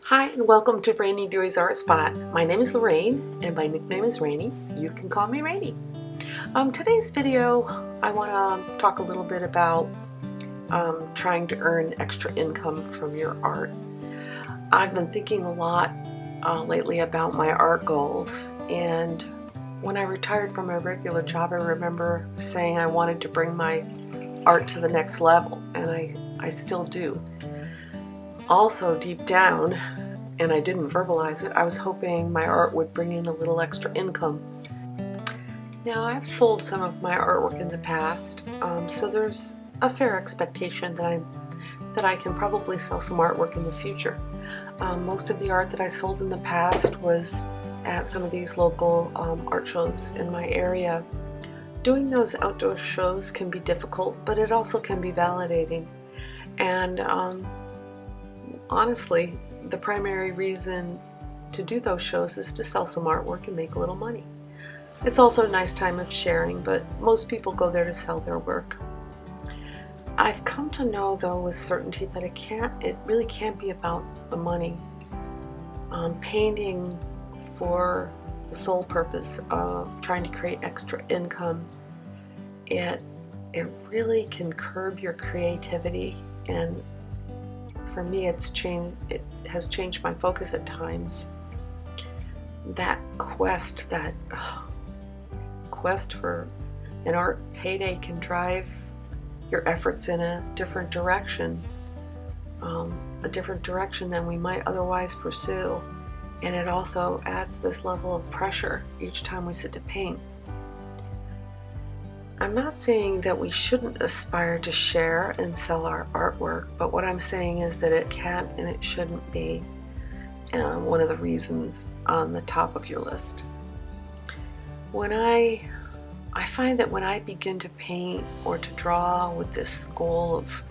Hi and welcome to Rainey Dewey's Art Spot. My name is Lorraine and my nickname is Rainey. You can call me Rainey. Today's video I want to talk a little bit about trying to earn extra income from your art. I've been thinking a lot lately about my art goals, and when I retired from my regular job I remember saying I wanted to bring my art to the next level, and I still do. Also, deep down, and I didn't verbalize it, I was hoping my art would bring in a little extra income. Now, I've sold some of my artwork in the past, so there's a fair expectation that I can probably sell some artwork in the future. Most of the art that I sold in the past was at some of these local art shows in my area. Doing those outdoor shows can be difficult, but it also can be validating. And honestly, the primary reason to do those shows is to sell some artwork and make a little money. It's also a nice time of sharing, but most people go there to sell their work. I've come to know, though, with certainty that it really can't be about the money. Painting for the sole purpose of trying to create extra income, it really can curb your creativity, and for me it has changed my focus at times. That quest for an art payday can drive your efforts in a different direction than we might otherwise pursue, and it also adds this level of pressure each time we sit to paint. I'm not saying that we shouldn't aspire to share and sell our artwork, but what I'm saying is that it can't and it shouldn't be one of the reasons on the top of your list. When I find that when I begin to paint or to draw with this goal of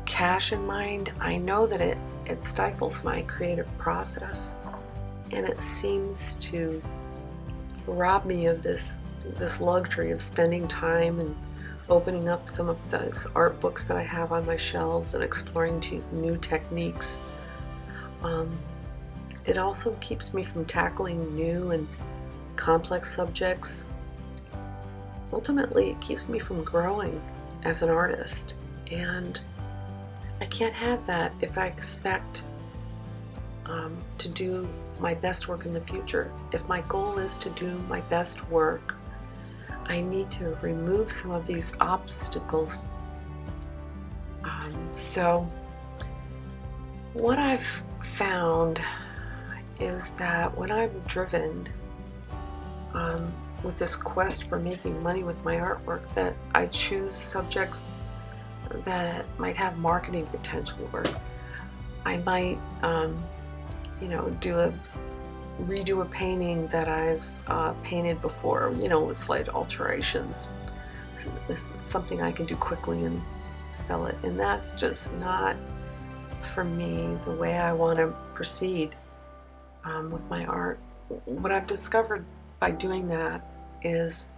cash in mind, I know that it stifles my creative process, and it seems to rob me of this luxury of spending time and opening up some of those art books that I have on my shelves and exploring new techniques. It also keeps me from tackling new and complex subjects. Ultimately, it keeps me from growing as an artist, and I can't have that if I expect to do my best work in the future. If my goal is to do my best work, I need to remove some of these obstacles. So what I've found is that when I'm driven with this quest for making money with my artwork, that I choose subjects that might have marketing potential, or I might redo a painting that I've painted before, with slight alterations. So it's something I can do quickly and sell it, and that's just not, for me, the way I want to proceed with my art. What I've discovered by doing that is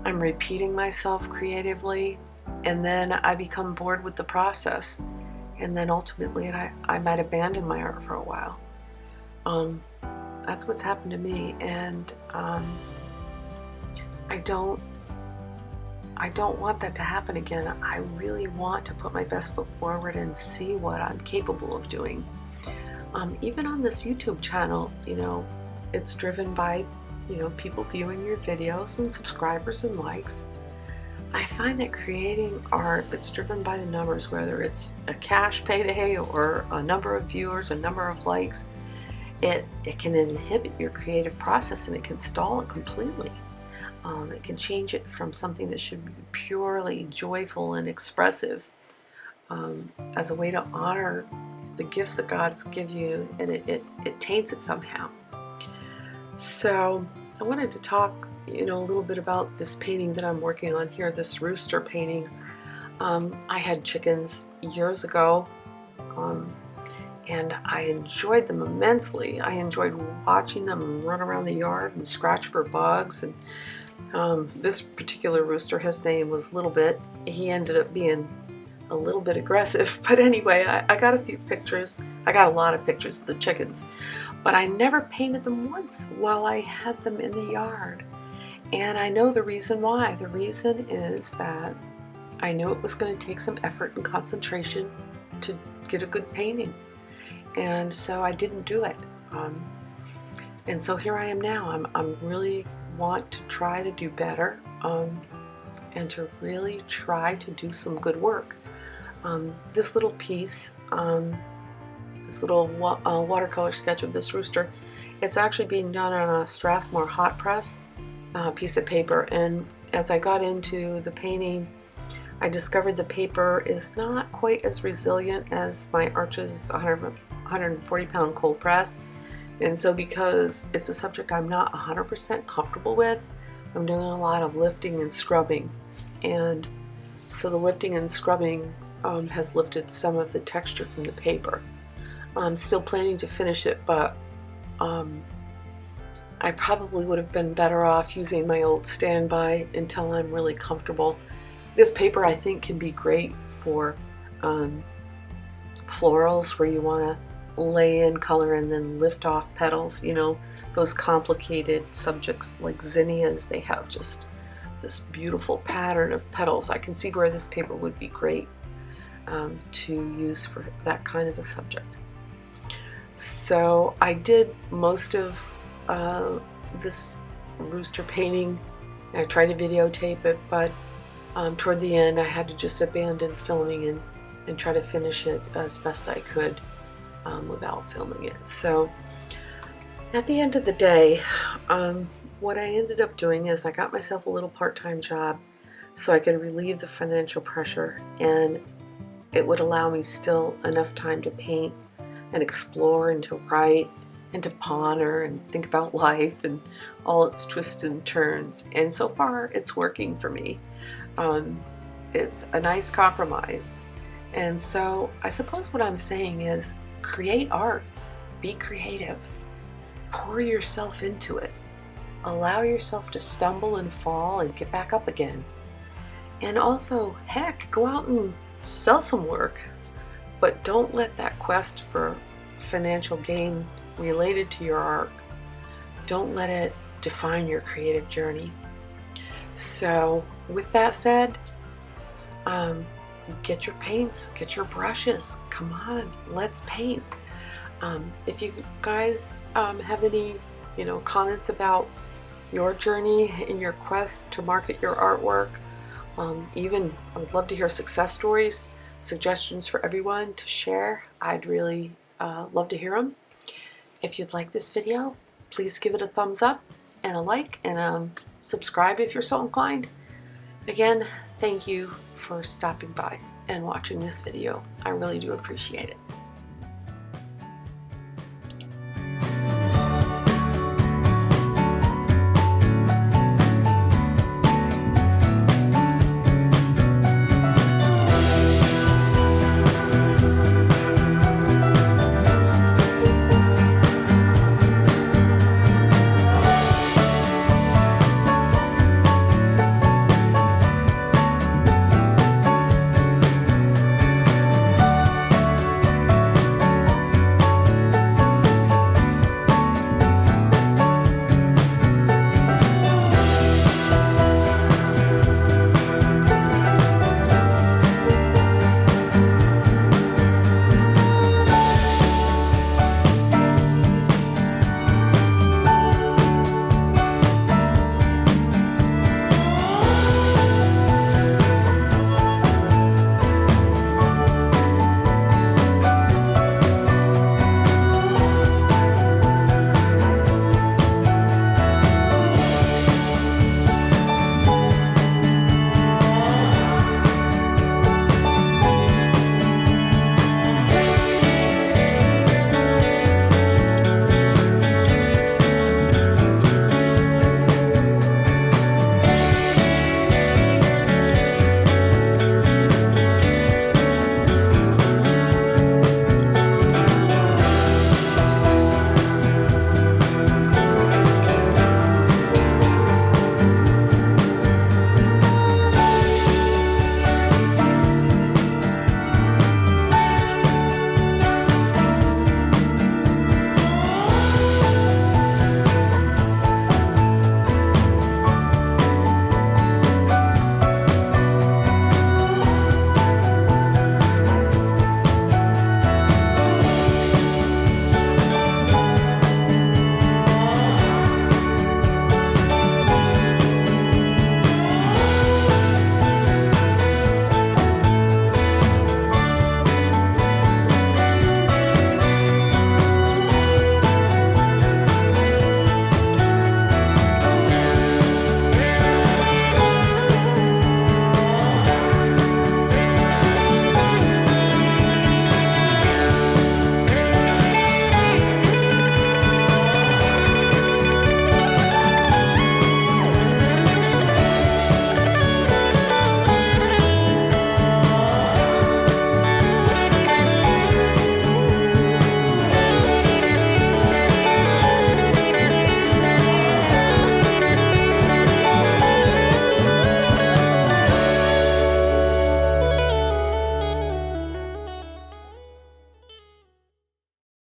I'm repeating myself creatively, and then I become bored with the process, and then ultimately I might abandon my art for a while. That's what's happened to me, and I don't want that to happen again. I really want to put my best foot forward and see what I'm capable of doing. Even on this YouTube channel, it's driven by people viewing your videos and subscribers and likes. I find that creating art that's driven by the numbers, whether it's a cash payday or a number of viewers, a number of likes, it can inhibit your creative process, and it can stall it completely. It can change it from something that should be purely joyful and expressive as a way to honor the gifts that God's give you, and it taints it somehow. So I wanted to talk a little bit about this painting that I'm working on here, this rooster painting. I had chickens years ago, and I enjoyed them immensely. I enjoyed watching them run around the yard and scratch for bugs. And this particular rooster, his name was Little Bit. He ended up being a little bit aggressive. But anyway, I got a few pictures. I got a lot of pictures of the chickens, but I never painted them once while I had them in the yard. And I know the reason why. The reason is that I knew it was going to take some effort and concentration to get a good painting. And so I didn't do it. And so here I am now. I'm really want to try to do better and to really try to do some good work. This little piece, this little watercolor sketch of this rooster, it's actually being done on a Strathmore hot press piece of paper. And as I got into the painting, I discovered the paper is not quite as resilient as my Arches 140-pound cold press. And so because it's a subject I'm not 100% comfortable with, I'm doing a lot of lifting and scrubbing. And so the lifting and scrubbing has lifted some of the texture from the paper. I'm still planning to finish it, but I probably would have been better off using my old standby until I'm really comfortable. This paper, I think, can be great for florals where you want to lay in color and then lift off petals. You know, those complicated subjects like zinnias, they have just this beautiful pattern of petals. I can see where this paper would be great to use for that kind of a subject. So I did most of this rooster painting. I tried to videotape it, but toward the end I had to just abandon filming and try to finish it as best I could without filming it. So at the end of the day, what I ended up doing is I got myself a little part-time job so I could relieve the financial pressure, and it would allow me still enough time to paint and explore and to write and to ponder and think about life and all its twists and turns. And so far it's working for me. It's a nice compromise. And so I suppose what I'm saying is create art, be creative, pour yourself into it, allow yourself to stumble and fall and get back up again. And also, heck, go out and sell some work, but don't let that quest for financial gain related to your art, don't let it define your creative journey. So with that said, get your paints, get your brushes, come on, let's paint. If you guys have any comments about your journey in your quest to market your artwork, even I would love to hear success stories, suggestions for everyone to share. I'd really love to hear them. If you'd like this video, please give it a thumbs up and a like, and subscribe if you're so inclined. Again, thank you for stopping by and watching this video. I really do appreciate it.